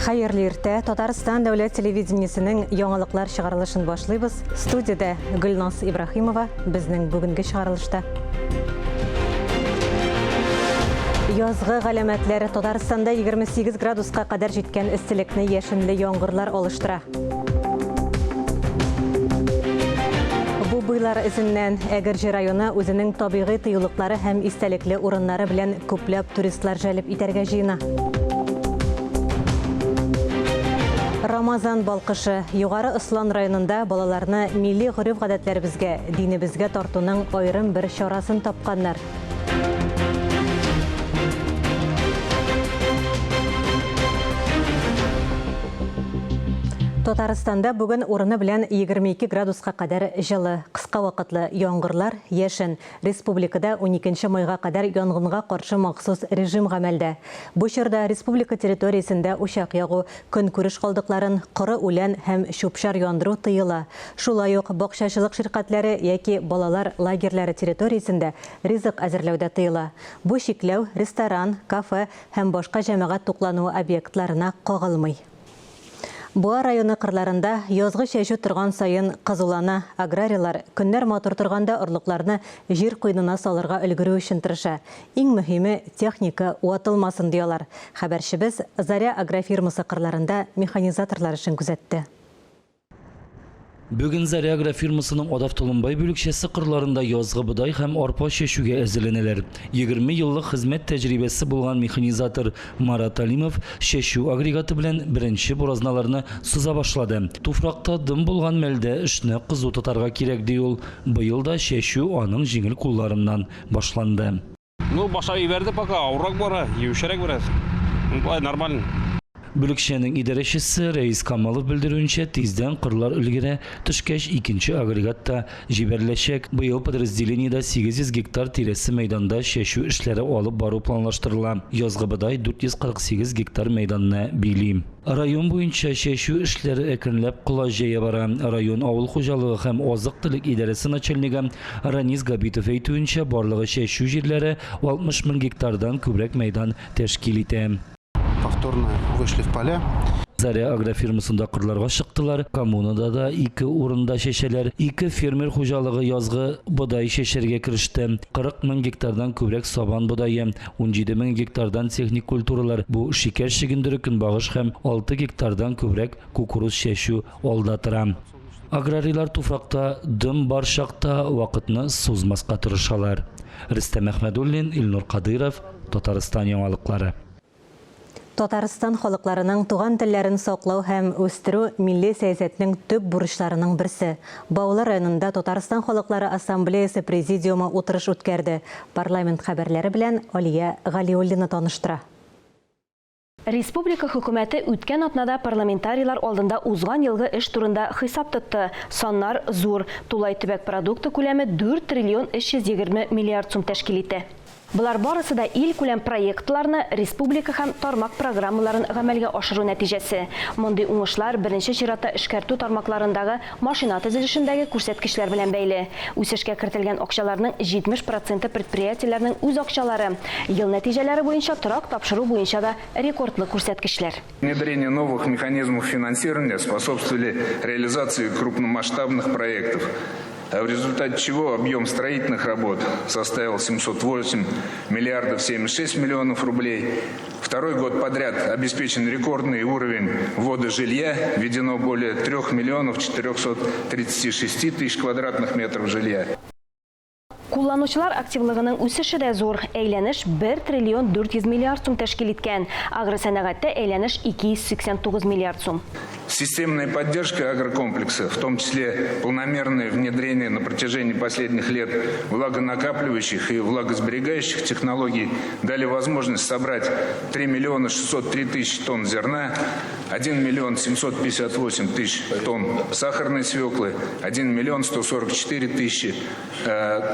Хайырлы иртә, Татарстан дәүләт телевидениесенең яңалыклар чыгарылышын башлыйбыз. Студияда Гөлназ Ибрахимова безнең бүгенге чыгарылышта. Язгы галәмәтләре Татарстанда 28 градуска кадәр җиткән истелекне яшенле яңгырлар алыштыра. Бу буйлар изеннән Әгерҗе районы үзенең табигый тыюлыклары һәм истәлекле урыннары белән күпләп туристлар җәлеп итәргә җыена. Рамазан балкышы Югары Ыслан районында балаларны милли гореф-гадәтләребезгә, динебезгә тартуның аерым бер чарасын тапканнар. Татарстанда бүген урыны белән 22 градуска кадәр җылы, кыска вакытлы яңгырлар яшен. Республикада 12 майга кадәр янгынга каршы махсус режим гамәлдә. Бу чорда республика территориясендә учак ягу, көнкүреш калдыкларын, коры үлән һәм чүп-чар яндыру тыела. Шулай ук бакчачылык ширкәтләре яки балалар лагерьләре территориясендә ризык әзерләүдә тыела. Бу чикләү ресторан, кафе һәм башка җәмәгать туклануы объектларына кагылмый. Буа районы кырларында язгы чәчү торган сайын кызулана. Аграриялар көннәр матур торганда орлыкларны җир куенына салырга өлгерү өчен тырыша. Иң мөһиме техника ватылмасын диялар. Хәбәрчебез Заря агрофирмасы кырларында механизаторлар эшен күзәтте. Бүген Заря агрофирмасының Одав Толымбай бүлекчәсе кырларында язгы бодай һәм арпа чәчүгә әзерләнәләр. 20 еллык хезмәт тәҗрибәсе булган механизатор Марат Алимов чәчү агрегаты белән беренче буразналарны сыза башлады. Туфракта дым булган мәлдә эшне кызу тотарга кирәк ди ул. Быел да чәчү аның җиңел кулларыннан башланды. Башлап ибәрде, пока авыррак бара, юшәрәк бераз. Нормально. Бүлекчәнең идарәчесе Рәис Камалов белдерүенчә, тиздән кырлар өлгерә, төшкәч икенче агрегатта җибәреләчәк. Быел подразделениедә 800 гектар тирәсе мәйданда чәчү эшләре алып бару планлаштырыла. Язгы бодай 448 гектар мәйданны били. Район буенча чәчү эшләре әкренләп кыла җәя бара. Район авыл хуҗалыгы һәм азык-төлек идарәсе начальнигы Ранис Габитов әйтүенчә, барлыгы чәчү җирләре 60 000 гектардан күбрәк мәйдан тәшкил итә. Повторно вышли в поля. Заря агрофирмасында кырларга чыктылар. Коммунада да 2 урында чәчәләр. 2 фермер хуҗалыгы язгы бодай чәчәргә кереште. 40 000 гектардан күбрәк сабан бодае, 17 000 гектардан техник культуралар, бу шикәр чигендере, көнбагыш һәм 6 гектардан күбрәк кукуруз чәчү алда тора. Аграрийлар туфракта дым бар чакта вакытны сузмаска тырышалар. Рөстәм Әхмәдуллин, Илнур Кадыров, Татарстан яңалыклары. Татарстан халыкларының туган телләрен саклау һәм үстерү милли сәясәтнең төп бурычларының берсе. Баулы районында Татарстан халыклары ассамблеясы президиумы утырыш үткәрде. Парламент хәбәрләре белән Алия Галиуллина таныштыра. Республика хөкүмәте үткән атнада парламентарийлар алдында узган елгы эш турында хисап тотты. Саннар зур. Тулай төбәк продукты күләме 4 триллион 320 миллиард сум тәшкил итә. Булар барысы да ил күләм проектларны, республика һәм тармак программаларын гамәлгә ашыру нәтиҗәсе. Мондый уңышлар беренче чиратта эшкәртү тармакларындагы машина төзелешендәге күрсәткечләр белән бәйле. Үсешкә кертелгән акчаларның 70% предприятиеләрнең үз акчалары. Ел нәтиҗәләре буенча торак тапшыру буенча да рекордлы күрсәткечләр. Внедрение новых механизмов финансирования способствовали реализации крупномасштабных проектов, в результате чего объем строительных работ составил 708 миллиардов 76 миллионов рублей. Второй год подряд обеспечен рекордный уровень ввода жилья, введено более 3 миллионов 436 тысяч квадратных метров жилья. Кулланучылар активлыгының үсеше дә зур. Әйләнеш 1 триллион 400 миллиард сум тәшкил иткән. Агросәнәгатьтә әйләнеш 289 миллиард сум. Системная поддержка агрокомплекса, в том числе полномерное внедрение на протяжении последних лет влагонакапливающих и влагосберегающих технологий дали возможность собрать 3 миллиона 603 тысячи тонн зерна, 1 миллион 758 тысяч тонн сахарной свеклы, 1 миллион 144 тысячи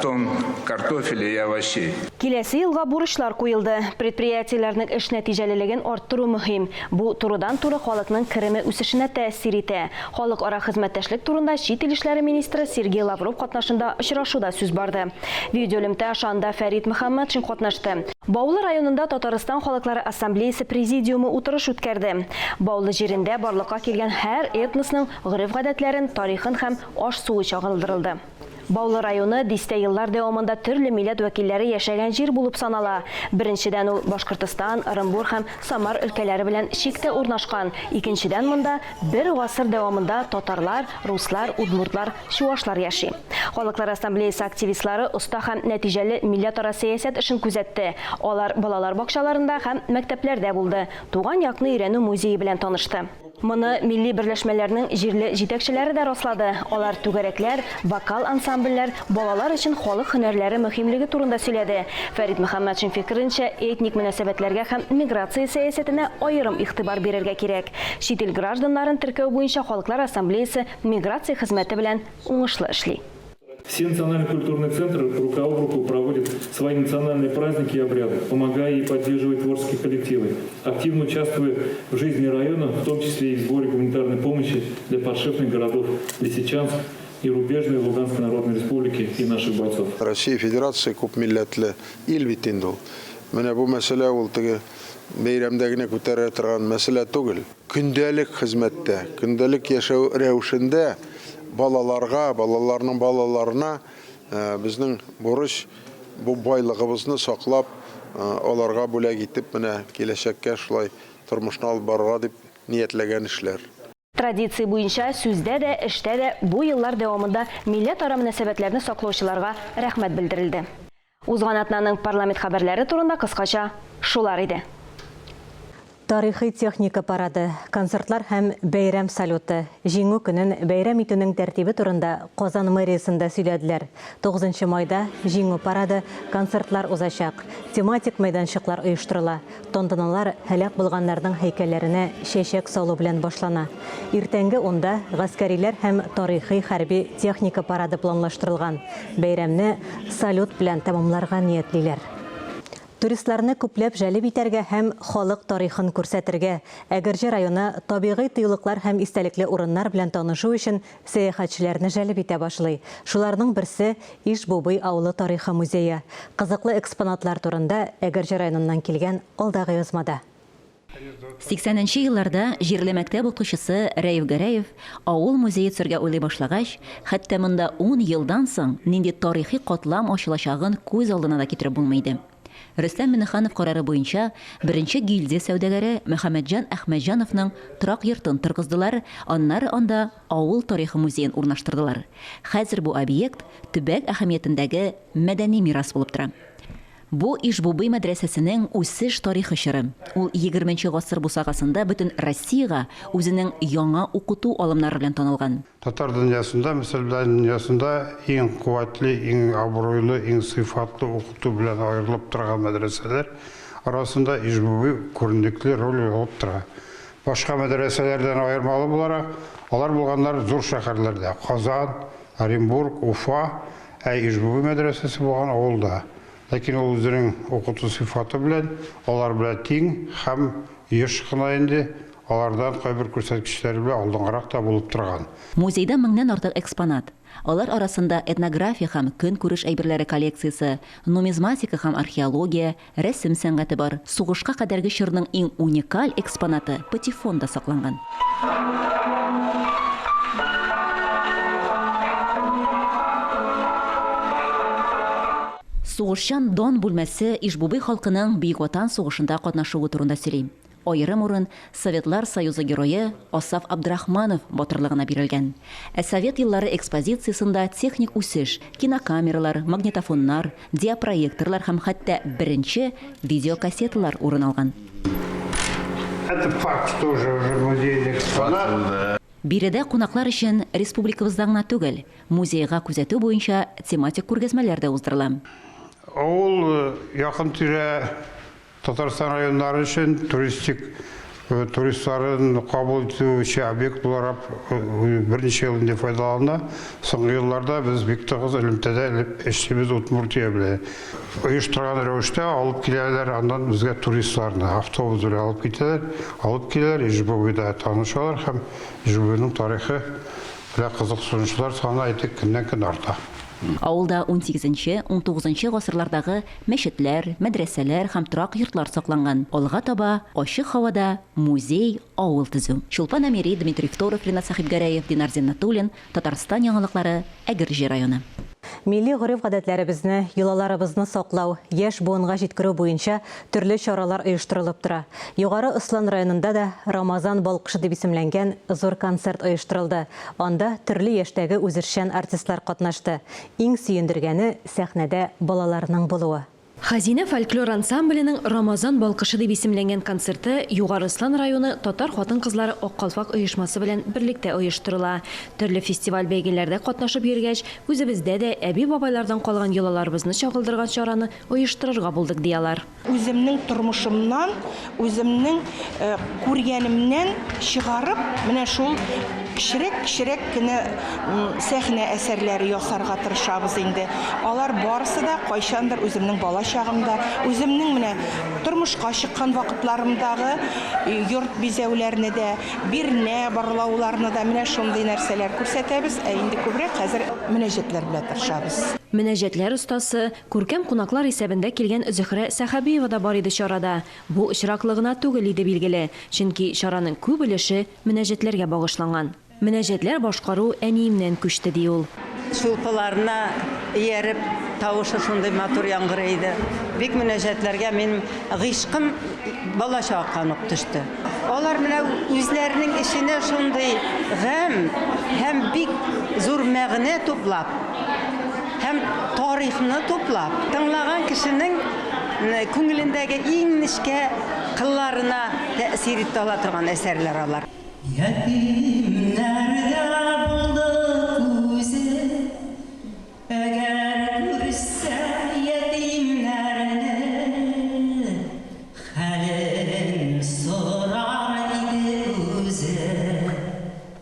тонн картофеля и овощей. Киләсе елга бурычлар куелды. Предприятиеләрнең эш нәтиҗәлелеген арттыру мөһим. Бу турыдан-туры халыкның киреме үсешенә тәэсир итә. Халыкара хезмәттәшлек турында чит ил эшләре министры Сергей Лавров катнашында очрашуда сүз барды. Видеолемтә ошанда Фәрит Мөхәммәтшин катнашты. Баулы районында Татарстан халыклары ассамблеясы президиумы утырыш үткәрде. Баулы җирендә барлыкка килгән һәр этносның гореф-гадәтләрен, тарихын һәм аш-суы чагылдырылды. Баулы районы дистә еллар дәвамында төрле милләт вәкилләре яшәгән җир булып санала. Беренчедән ул Башкортстан, Орынбур һәм Самар өлкәләре белән чиктә урнашкан. Икенчедән монда бер гасыр дәвамында татарлар, руслар, удмуртлар, чуашлар яши. Халыклар ассамблеясы активистлары оста һәм нәтиҗәле милләтара сәясәт эшен күзәтте. Алар балалар бакчаларында һәм мәктәпләрдә булды. Туган якны өйрәнү музее белән танышты. Моны милли берләшмәләрнең җирле җитәкчеләре дә раслады. Алар түгәрәкләр, вокал ансамбльләр, балалар өчен халык һөнәрләре мөһимлеге турында сөйләде. Фәрит Мөхәммәтшин фикеренчә, этник мөнәсәбәтләргә һәм миграция сәясәтенә аерым игътибар бирергә кирәк. Чит ил гражданнарын теркәү буенча халыклар ассамблеясы миграция хезмәте белән уңышлы эшли. Все национально-культурные центры рука об руку проводят свои национальные праздники и обряды, помогая и поддерживая творческие коллективы, активно участвуя в жизни района, в том числе и в сборе гуманитарной помощи для подшефных городов Лисичанск и рубежной Луганской Народной Республики и наших бойцов. Россия Федерация күп милләтле ил бит инде ул. Менә бу мәсьәлә ул теге бәйрәмдә генә күтәрә торган мәсьәлә түгел. Көндәлек хезмәттә, көндәлек яшәү рәвешендә балаларга, балаларның балаларына безнең бурыч бу байлыгыбызны саклап, аларга бүләк итеп менә киләчәккә шулай тормышны алып барырга дип ниятләгән эшләр. Традиция буенча сүздә дә, эштә дә бу еллар дәвамында милләт-ара мөнәсәбәтләрне саклаучыларга рәхмәт белдерелде. Узган атнаның парламент хәбәрләре турында кыскача шулар иде. Тарихи техника парады, концертлар һәм бәйрәм салюты. Җиңү көнен бәйрәм итүнең тәртибе турында Казан мэриясында сөйләделәр. 9 майда җиңү парады, концертлар узачак. Тематик мәйданчыклар оештырыла. Тантаналар һәлак булганнарның һәйкәлләренә чәчәк салу белән башлана. Иртәнге онда гаскәриләр һәм тарихи хәрби техника парады планлаштырылган. Бәйрәмне салют белән тәмамларга ниятлиләр. Туристларны күпләп җәлеп итәргә һәм халык тарихын күрсәтергә, Әгерҗе районы табигый тыюлыклар һәм истәлекле урыннар белән танышу өчен сәяхәтчеләрне җәлеп итә башлый. Шуларның берсе Ишбубый авылы тарихы музее. Кызыклы экспонатлар турында Әгерҗе районыннан килгән алдагы язмада. 80-нче елларда җирле мәктәп укучысы Рәйф Гәрәев авыл музее төзергә уйлый башлагач, хәтта монда 10 елдан соң нинди тарихи катлам ачылачагын күз алдына да китереп булмый. Рөстәм Миннеханов карары буенча беренче гильдия сәүдәгәре Мөхәммәтҗан Әхмәтҗановның торак йортын торгыздылар, аннары анда авыл тарихы музеен урнаштырдылар. Хәзер бу объект төбәк әһәмиятендәге мәдәни мирас булып тора. Бу Ишбубый мәдрәсәсенең үсеш тарихы чоры. Ул 20нче гасыр бусагасында бөтен Россиягә үзенең яңа укыту алымнары белән танылган. Татар дөньясында, мөселман дөньясында иң куәтле, иң абруйлы, иң сыйфатлы укыту белән аерылып торган мәдрәсәләр арасында Ишбубый күренекле роль алып тора. Башка мәдрәсәләрдән аермалы буларак, алар булганнар зур шәһәрләрдә, Казан, Оренбург, Уфа, Ишбубый мәдрәсәсе булган авылда. Ләкин ул үзенең укыту сыйфаты белән алар белән тиң һәм еш кына инде алардан кайбер күрсәткечләр белән алдынгырак та булып торган. Музейда 1000-нән артык экспонат. Алар арасында этнография һәм көнкүреш әйберләре коллекциясе, нумизматика һәм археология, рәсем сәнгате бар. Сугышка кадәрге чорның иң уникаль экспонаты патефонда сакланган. Сугышчан Дон бүлмәсе Ишбубый халкының Бөек Ватан сугышында катнашуы турында сөйли. Аерым урын Советлар Союзы герое Асаф Абдрахманов батырлыгына бирелгән. Совет еллары экспозициясында техник үсеш, кинокамералар, магнитофоннар, диапроекторлар һәм хәтта беренче видеокассеталар урын алган. Это факт тоже уже музейный экспонат. Биредә кунаклар өчен республикабызда гына түгел, музейга күзәтү буенча тематик күргәзмәләр дә уздырыла. Ул якын тирә Татарстан районнары өчен туристик туристларын кабул итүче объект буларак берничә ел инде файдалана. Соңгы елларда без бик тыгыз элемтәдә эшлибез Удмуртия белән. Оештырган рәвештә алып киләләр, аннан безгә туристларны автобус белән алып китәләр. Алып киләләр, Ижбуйда танышалар һәм Ижбуйның тарихы белән кызыксынучылар саны көннән-көн арта. Авылда 18-19 гасырлардагы мәчетләр, мәдрәсәләр һәм торак йортлар сакланган. Алга таба ачык һавада музей, авыл төзү. Чулпан Амири, Дмитрий Второв, Ринат Сахибгәрәев, Динар Зиннатуллин, Татарстан яңалыклары, Әгерҗе районы. Милли гореф-гадәтләребезне, йолаларыбызны саклау, яшь буынга җиткерү буенча төрле чаралар оештырылып тора. Югары Ыслан районында да Рамазан балкышы дип исемләнгән зур концерт оештырылды. Анда төрле яшьтәге үзешчән артистлар катнашты. Иң сөендергәне сәхнәдә балаларның булуы. Хазина фольклор ансамбленең Рамазан балкышы дип исемләнгән концерты Югары Ыслан районы татар хатын-кызлары Аккалфак оешмасы белән берлектә оештырыла. Төрле фестиваль бәйгеләрдә катнашып йөргәч, үзебездә дә әби-бабайлардан калган йолаларыбызны чагылдырган чараны оештырырга булдык диялар. Үземнең тормышымнан, үземнең күргәнемнән чыгарып, менә шул кичерәк кенә сәхнә әсәрләре ясарга тырышабыз инде. Алар барысы да кайчандыр үземнең бала чагымда, үземнең менә тормышка чыккан вакытларымдагы йорт бизәүләрне дә, бирнә барлауларны да менә шундый нәрсәләр күрсәтәбез. Инде күбрәк хәзер мөнәҗәтләр белән тырышабыз. Мөнәҗәтләр остасы, күркәм кунаклар исәбендә килгән Зөһрә Сәхәбиева да бар иде чарада. Бу очраклыгына түгел иде билгеле, чөнки чараның күп өлеше мөнәҗәтләргә багышланган. Мөнәҗәтләр башкару әниемнән күчте ди ул. Шулпыларына ияреп, тавышы шундый матур яңгырайды. Бик мөнәҗәтләргә минем гыйшкым бала чакка ук төште. Алар менә үзләренең эшенә шундый гам һәм бик зур мәгънә туплап, һәм тарихны туплап, тыңлаган кешенең күңелендәге иң нечкә кылларына тәэсир итә ала торган әсәрләр алар.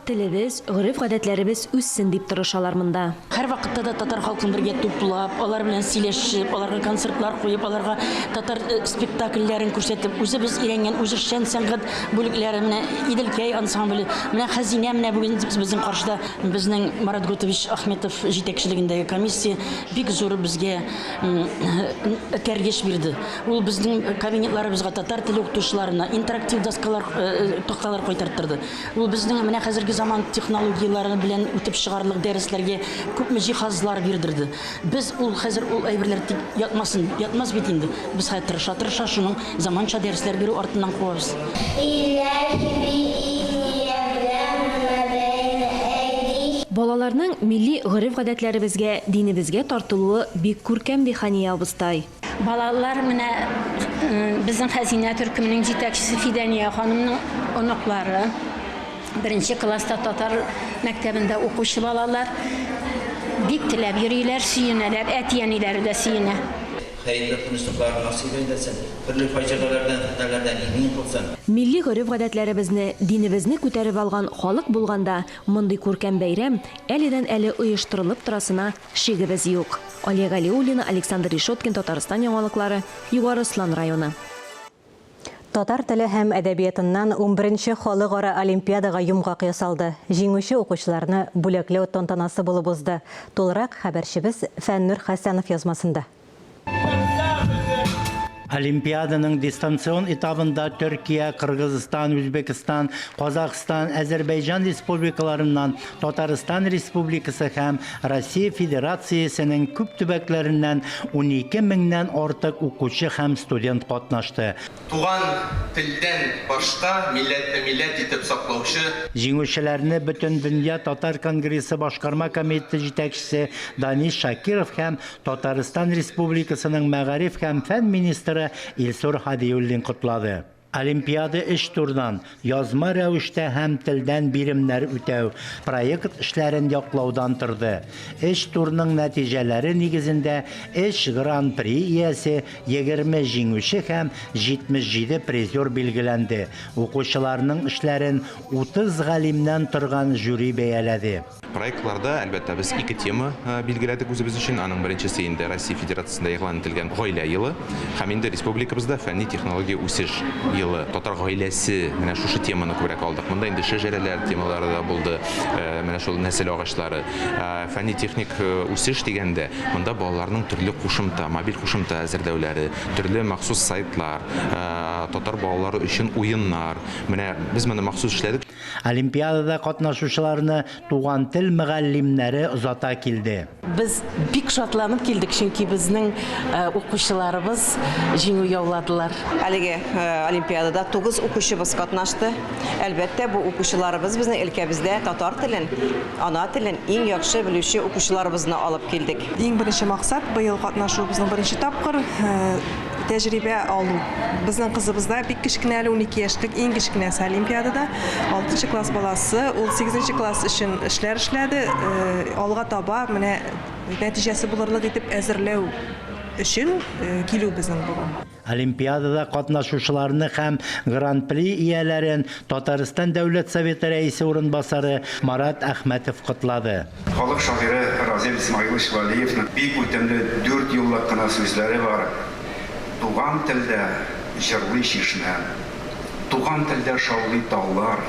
Телебез, гореф-гадәтләребез үссен дип тырышалар монда. Һәр вакытта да татар халкын бергә туплап, алар белән сөйләшеп, аларга концертлар куеп, аларга татар спектакльләрен күрсәтеп, үзебез өйрәнгән үзешчән сәнгать бүлекләре менә Иделкәй ансамбле, менә Хәзинә менә бүген безнең каршыда безнең Марат Гутович Ахметов җитәкчелегендәге комиссия бик зур безгә тәргеш бирде. Ул безнең кабинетларыбызга татар теле укытучыларына интерактив доскалар, такталар кайтартырды. Ул безнең менә хәзерге заман технологиялары белән үтеп чыгарлык дәресләргә күпме җиһазлар бирдерде. Без ул хәзер ул әйберләр ятмас бит инде. Без хәзер тырыша шуның заманча дәресләр бирү артыннан куабыз. Балаларның милли гореф-гадәтләребезгә, динебезгә тартылуы бик күркәм ди Хания абыстай. Балалар менә безнең Хәзинә төркеменең җитәкчесе Фидания ханымның оныклары. Беренче класста татар мәктәбендә укучы балалар бик теләп йөриләр, сөенәләр, әтиәниләре дә сөенә. Хәерле тынычлыклар насыйп итсен, төрле фаҗигалардан, фитнәләрдән имин булсын. Милли гореф-гадәтләребезне, динебезне күтәреп алган халык булганда, мондый күркәм бәйрәм әледән-әле оештырылып торасына шигебез юк. Алия Галиуллина, Александр Решоткин, Татарстан яңалыклары, Югары Ыслан районы. Татар теле һәм әдәбиятыннан 11-нче халыкара олимпиадага йомгак ясалды. Җиңүче укучыларны бүләкләү тантанасы булып узды. Тулырак хәбәрчебез Фәннур Хәсәнов язмасында. Олимпиаданың дистанцион этабында Төркия, Кыргызстан, Үзбекстан, Казакстан, Азербайҗан республикаларыннан, Татарстан республикасы һәм Россия Федерациясенең күп төбәкләреннән 12 меңнән артык укучы һәм студент катнашты. Туган телдән башка милләт итеп саклаучы. Җиңүчеләрне Бөтен дөнья татар конгрессы башкарма комитеты җитәкчесе Даниш Шакиров һәм Татарстан республикасының мәгариф һәм фән министры Илсур Хадиуллин котлады. Олимпиада эш турынан, язма рәвештә һәм телдән биремнәр үтәү, проект эшләрен яклаудан торды. Эш турының нәтиҗәләре нигезендә эш гран-при иясе 20 җиңүче һәм 77 призер билгеләнде. Укучыларның эшләрен 30 галимнән торган жюри бәяләде. Проектларда, әлбәттә, без ике тема билгеләдек үзебез өчен. Аның беренчесе инде Россия Федерациясында игълан ителгән гаилә елы, һәм инде республикабызда фәнни технология үсеш елы. Татар гаиләсе, менә шушы теманы күбрәк алдык. Монда инде шәҗәрәләр темалары да булды. Менә шул нәсел агачлары. Фәнни техник үсеш дигәндә, монда балаларның төрле кушымта, мобиль кушымта әзерләүләре, төрле махсус сайтлар, татар балалары өчен уеннар. Менә без моны махсус эшләдек. Олимпиадада катнашучыларны туган тел мөгаллимнәре озата килде. Biz бик шатланып килдек, чөнки безнең укучыларыбыз җиңү яуладылар. Әлеге Олимпиадада 9 укучыбыз катнашты. Әлбәттә, бу укучыларыбыз безнең өлкәбездә татар телен, ана телен иң яхшы белүче укучыларыбызны алып килдек. Иң беренче максат быел катнашу безнең беренче тапкыр тәҗрибә алу. Безнең кызыбызда бик кечкенә 12 яшьлек иң кечкенәсе Олимпиадада 6 класс баласы, ул 8 класс өчен эшләр эшләде. Алга таба менә нәтиҗәсе булырлык итеп әзерләү өчен килү безнең булган. Олимпиадада катнашучыларны һәм гран-при ияләрен Татарстан Дәүләт Советы рәисе урынбасары Марат Әхмәтов котлады. Халык шагыйре Разил Исмаилович Валиевның бик үтемле 4 еллык кына сүзләре бар. Туган телдә җырлый чишмә, туган телдә шаулый таулар,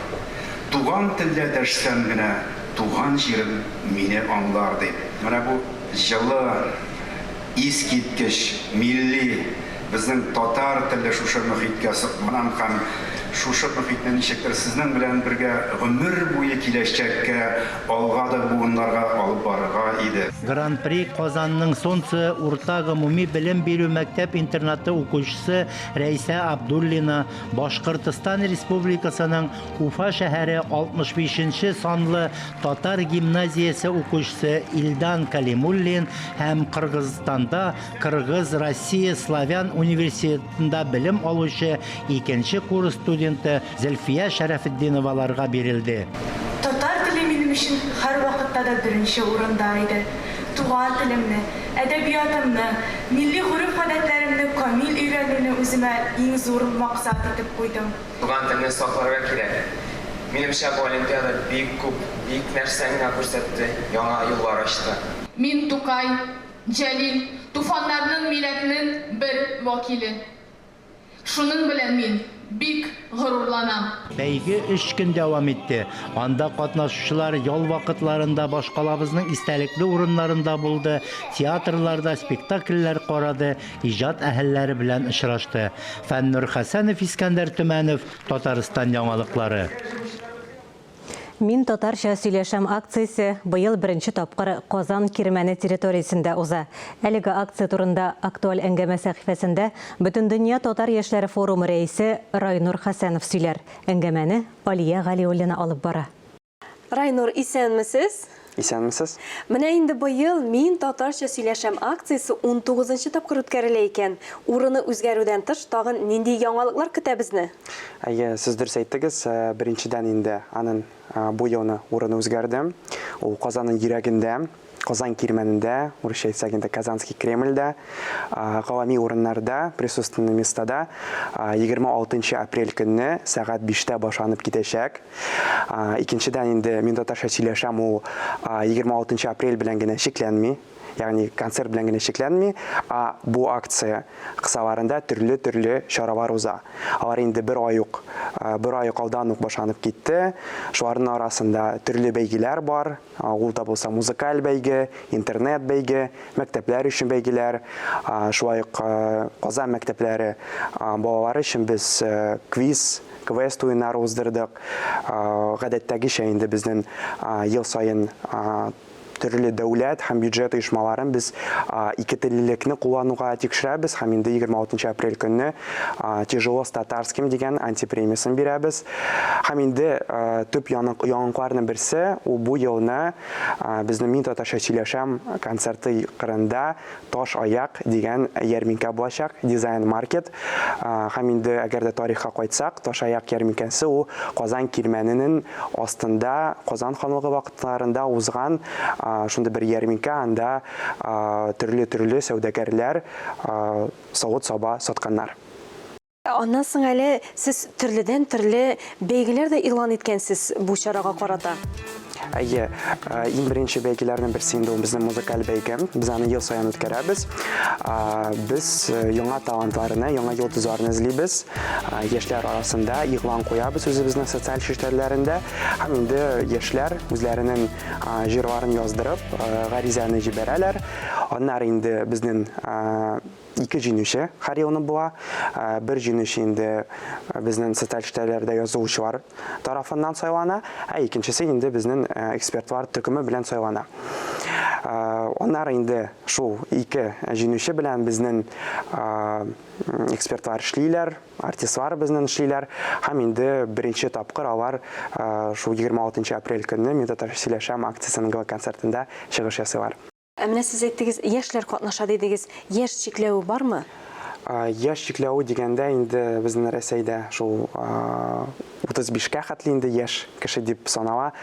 туган телдә дәшсәм генә, туган җирем мине аңлар дип. Менә бу җылы, искиткеч, милли безнең татар телле шушы мөхиткә сыкман һәм шушы мөхитне ничектер сезнең белән бергә гомер буе киләчәккә алга да буыннарга алып барырга иде. Гран-при Казанның Сонцы урта гомуми белем бирү мәктәп-интернаты укучысы Рәйсә Абдуллина, Башкортстан Республикасының Уфа шәһәре 65-нче санлы татар гимназиясе укучысы Илдан Калимуллин һәм Кыргызстанда Кыргыз-Россия Славян университетында белем алучы 2-нче курс студенты Зөлфия Шәрәфетдиноваларга бирелде. Татар теле минем өчен һәр вакытта да беренче урында иде. Туган телемне, әдәбиятымны, милли гореф-гадәтләремне камил өйрәнүне үземә иң зур максат итеп куйдым. Туган телне сакларга кирәк. Минемчә бу Олимпиада бик күп, бик нәрсәне күрсәтте, яңа юллар ачты. Мин Тукай, Җәлил, туфаннарның милләтнең бер вакиле. Шуның белән мин бик горурланам. Бәйге 3 көн дәвам итте. Анда катнашучылар ял вакытларында башкалабызның истәлекле урыннарында булды, театрларда спектакльләр карады, иҗат әһелләре белән очрашты. Фәннур Хәсәнов, Искәндәр Төмәнов, Татарстан яңалыклары. Мин татарча сөйләшәм акциясе быел беренче тапкыр Казан Кирмәне территориясендә уза. Әлеге акция турында актуаль әңгәмә сәхифәсендә Бөтендөнья татар яшьләре форумы рәисе Райнур Хәсәнов сөйләр. Әңгәмәне Алия Галиуллина алып бара. Райнур, исәнмесез? Исәнмесез? Менә инде быел мин татарча сөйләшәм акциясе 19-нчы тапкыр үткәрелә икән. Урыны үзгәрүдән тыш тагын нинди яңалыклар көтә безне? Әйе, сез дөрес әйттегез. Беренчедән инде аның бу елны урыны үзгәрде. Ул Казанның йөрәгендә, Казан Кирмәнендә, урысча әйтсәк инде Казанский Кремльдә, гавами урыннарда, присутственный местада 26 апрель көнне сәгать 5-тә башланып китәчәк. Икенчедән инде мин татарча сөйләшәм, ул 26 апрель белән генә шикләнми. Ягъни концерт белән генә шикләнми, бу акция кысаларында төрле чаралар уза. Алар инде бер ай алдан ук башланып китте. Шуларның арасында төрле бәйгеләр бар. Ул да булса музыкаль бәйге, интернет бәйге, мәктәпләр өчен бәйгеләр. Шулай ук Казан мәктәпләре балалар өчен без квест уеннары уздырдык. Гадәттәгечә инде безнең ел сайын төрле дәүләт һәм бюджет оешмаларын без ике теллелекне куллануга тикшерәбез һәм инде 26 апрель көнне тяжело с татарским дигән антипремиясын бирәбез. Һәм инде төп яңалыкларның берсе ул бу елны безнең Мин татарча сөйләшәм концерты кырында Таш аяк дигән ярминкә булачак, дизайн маркет. Һәм инде әгәр дә тарихка кайтсак, Таш аяк ярминкәсе ул Казан кирмәненең астында, Казан ханлыгы вакытларында узган шундый бер ярминкә, анда төрле сәүдәгәрләр савыт-саба сатканнар. Аннан соң әле сез төрледән төрле бәйгеләр дә игълан иткәнсез бу чарага карата. Әйе, иң беренче бәйгеләрнең берсе инде ул безнең музыкаль бәйге. Без аны ел саен үткәрәбез. Без яңа талантларны, яңа йолдызларны эзлибез. Яшьләр арасында игълан куябыз үзебезнең социаль челтәрләрендә. Һәм инде яшьләр үзләренең җырларын яздырып, гаризаны җибәрәләр. Аннары инде безнең ике җиңүче һәр елны була. Бер җиңүче инде безнең социаль челтәрләрдә язучылар тарафыннан сайлана, икенчесе инде безнең экспертлар төркеме белән сайлана. Аннары инде шул ике җиңүче белән безнең экспертлар эшлиләр, артистлар безнең эшлиләр. Һәм инде беренче тапкыр алар шул 26 апрель көнне Мин татарча сөйләшәм акциясының концертында чыгыш ясыйлар. Менә сез әйттегез, яшьләр катнаша дидегез. Яшь чикләве бармы? Яшь чикләве дигәндә инде безнең Рәсәйдә шул 35-кә хәтле инде яшь кеше дип санала.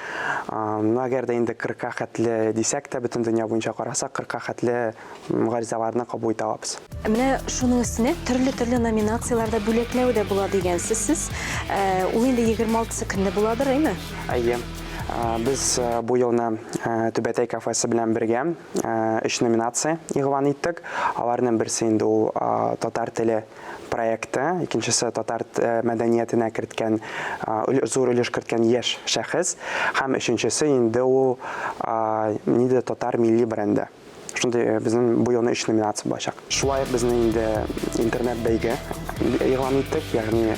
Әгәр дә инде 40-ка хәтле дисәк тә, бөтен дөнья буенча карасак 40-ка хәтле гаризаларны кабул итә алабыз. Менә шуның өстенә төрле номинацияларда бүләкләү дә була дигәнсез сез. Ул инде 26 көнне буладыр, әйме? Әйе. Biz bu елны Түбәтәй кафесі белән бергә 3 номинация игълан иттек. Аларның берсе инде ул татар теле проекты, икенчесе татар мәдәниятенә керткән, зур өлеш керткән яшь шәхес, һәм өченчесе инде ул татар милли бренды. Шундай безнең бу елны 3 номинация булачак. Шулай безнең инде интернет бәйге игълан иттек, ягъни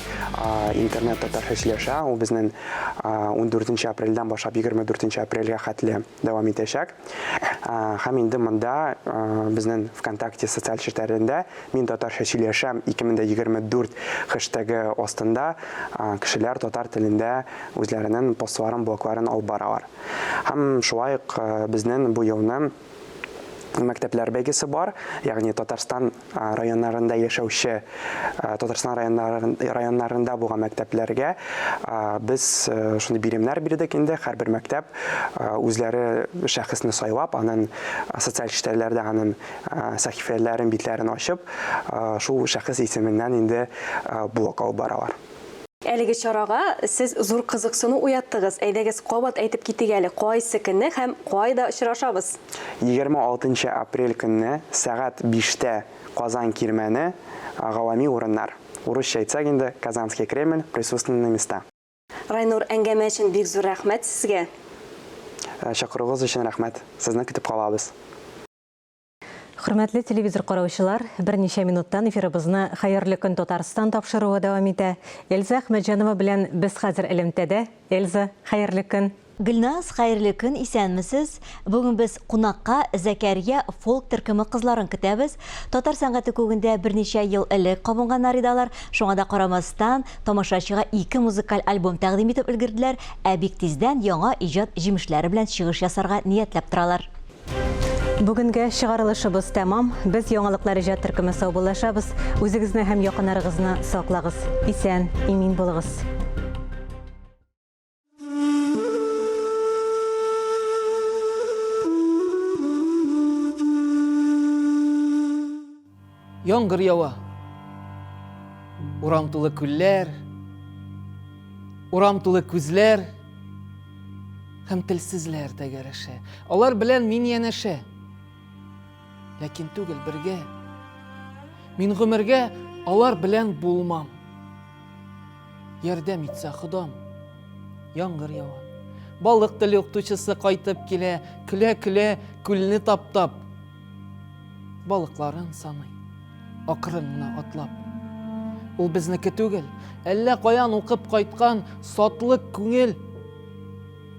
интернет татарча сөйләшә, ул безнең 14 апрельдән башлап 24 апрельгә хәтле дәвам итәчәк. Һәм инде монда безнең ВКонтакте социаль челтәрендә Мин татарча сөйләшәм 2024 хэштегы астында кешеләр татар телендә үзләренең постларын, блогларын алып баралар. Һәм шулай безнең бу елны мәктәпләр бәйгесе бар, ягъни Татарстан районнарында яшәүче, Татарстан районнарында булган мәктәпләргә без шундый биремнәр бирдек инде. Һәрбер мәктәп үзләре шәхесне сайлап, аның социаль челтәрләрдә аның сәхифәләрен, битләрен ачып, шул шәхес исеменнән инде блог алып баралар. Әлеге чарага сез зур кызыксыну уяттыгыз. Әйдәгез кабат әйтеп китик әле, кайсы көнне һәм кайда очрашабыз? 26 апрель көнне сәгать 5-тә Казан кирмәне, гавами урыннар. Урысча әйтсәк инде Казанский Кремль, присутственные места. Райнур, әңгәмә өчен бик зур рәхмәт сезгә. Чакыругыз өчен рәхмәт. Сезне көтеп калабыз. Хөрмәтле телевизор караучылар, берничә минуттан эфирыбызны Хәерле көн Татарстан тапшыруы дәвам итә. Эльза Әхмәтҗанова белән без хәзер элемтәдә. Эльза, хәерле көн. Гөлназ, хәерле көн, исәнмесез? Бүген без кунакка Зәкәрия фолк төркеме кызларын көтәбез. Татар сәнгате күгендә берничә ел элек кабынган ридалар, шуңа да карамастан тамашачыга 2 музыкаль альбом тәкъдим итеп өлгерделәр, ә бик тиздән яңа иҗат җимешләре белән чыгыш ясарга ниятләп торалар. Бүгенге чыгарылышыбыз тәмам. Без яңалыклар иҗат төркеме саубуллашабыз. Үзегезне һәм якыннарыгызны саклагыз. Исән, имин булыгыз. Яңгыр ява. Урам тулы күлләр, урам тулы күзләр һәм телсезләр тәгәрәшә. Алар белән мин янәшә. Ләкин түгел бергә. Мин гомергә алар белән булмам. Ярдәм итсә Худам. Яңгыр ява. Балык теле укытучысы кайтып килә, көлә-көлә күлне таптап. Балыкларын саный, акрын гына атлап. Ул безнеке түгел, әллә каян укып кайткан сатлык күңел.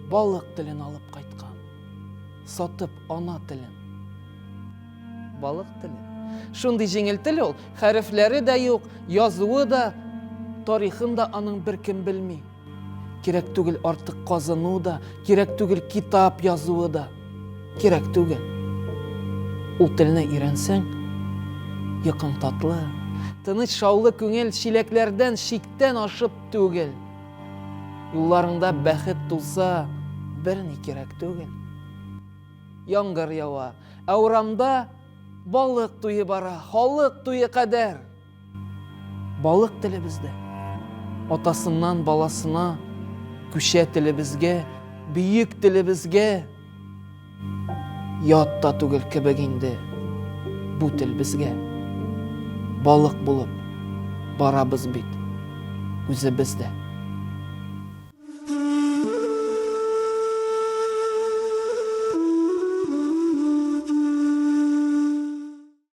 Балык телен алып кайткан. сатып ана телен. Балык теле. Шундый җиңел тел ул, хәрефләре дә юк, язуы да, тарихын да аның беркем белми. Кирәк түгел артык казыну да, кирәк түгел китап язуы да. Кирәк түгел. Ул телне өйрәнсәң, якын татлы, тыныч шаулы күңел чиләкләрдән шиктән ашып түгел. Юлларыңда бәхет тулса, берни кирәк түгел. Яңгыр ява, урамда балык туе бара, халык туе кадәр. Балык телебездә. Атасыннан баласына, күчә телебезгә, бөек телебезгә. Ят та түгел кебек инде бу тел безгә. Балык булып барабыз бит үзебездә.